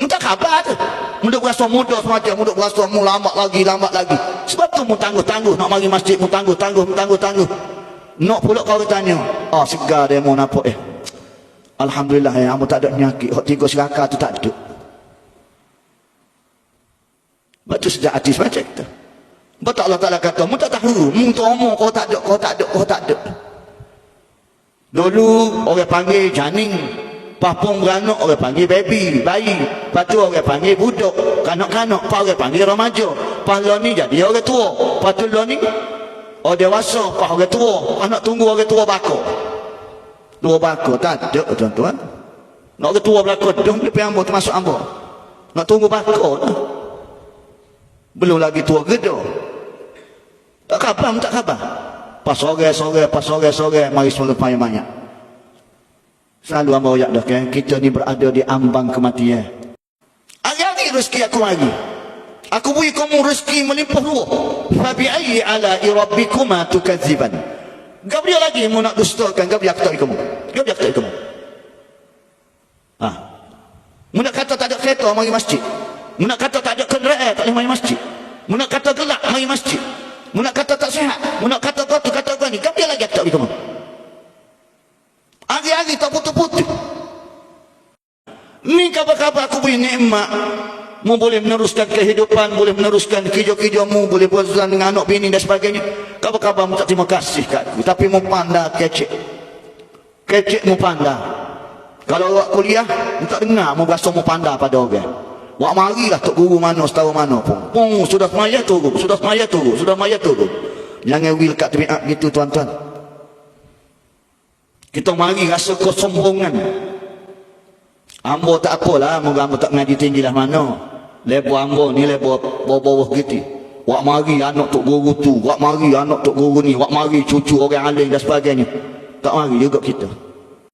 Tak khabar tu. Muda berasa muda semacam, muda berasa mu lambat lagi. Sebab tu mu tangguh-tangguh nak mari masjid, mu tangguh-tangguh. Nak pula kau tanya, segar dia mau nampak Alhamdulillah amu tak ada penyakit. Hak 3 seraka tu tak ada. Sebab tu sejak hati semacam tu. Sebab Allah Ta'ala kata, mu tak tahu, mu tu omong kau tak ada. Dulu orang panggil janin, papung beranak orang panggil baby, bayi. Lepas tu orang panggil budak, kanak-kanak. Lepas orang panggil remaja. Lepas lo ni jadi orang tua. Lepas tu lo ni orang dewasa. Lepas orang tua. Nak tunggu orang tua bakar. Tua bakar tak ada tuan-tuan. Nak orang tua berlaku dah lebih ambo termasuk ambo. Nak tunggu bakar lah. Belum lagi tua gedor. Tak khabar. Pas sore, mari semua banyak. Selalu hamba royak dah kan, kita ni berada di ambang kematian. Hari-hari rezeki aku lagi. Aku beri kamu rezeki melimpah ruah. Fa bi ayyi ala'i rabbikuma tukadziban. Gabriel lagi mu nak dustakan, Gabriel aku tak kamu. Mu nak kata tak ada kereta mari masjid. Mu nak kata tak ada kenderaan tak boleh mari masjid. Mu nak kata gelap mari masjid. Mu nak kata tak sihat, mu nak kata kau tu kata kau ni. Gabriel lagi aku tak kamu. Hari-hari tak putus-putus. Ni kabar-kabar aku beri nikmat. Mu boleh meneruskan kehidupan, boleh meneruskan kerja-kerjamu, boleh berurusan dengan anak bini dan sebagainya. Kabar-kabar mu tak terima kasih kat aku. Tapi mu pandai kecek mu pandai. Kalau awak kuliah, mu tak dengar mu berasa mu pandai pada orang. Wak marilah tok guru mana, setahu mana pun. Sudah semaya turun. Jangan wil kat tabiat gitu tuan-tuan. Kita mari rasa kesombongan. Ambo tak apalah, moga ambo tak ngaji tinggi lah mana. Level ambo ni level bawah-bawah gitu. Wak mari anak tok guru tu, wak mari anak tok guru ni, wak mari cucu orang alim dan sebagainya. Tak mari juga kita.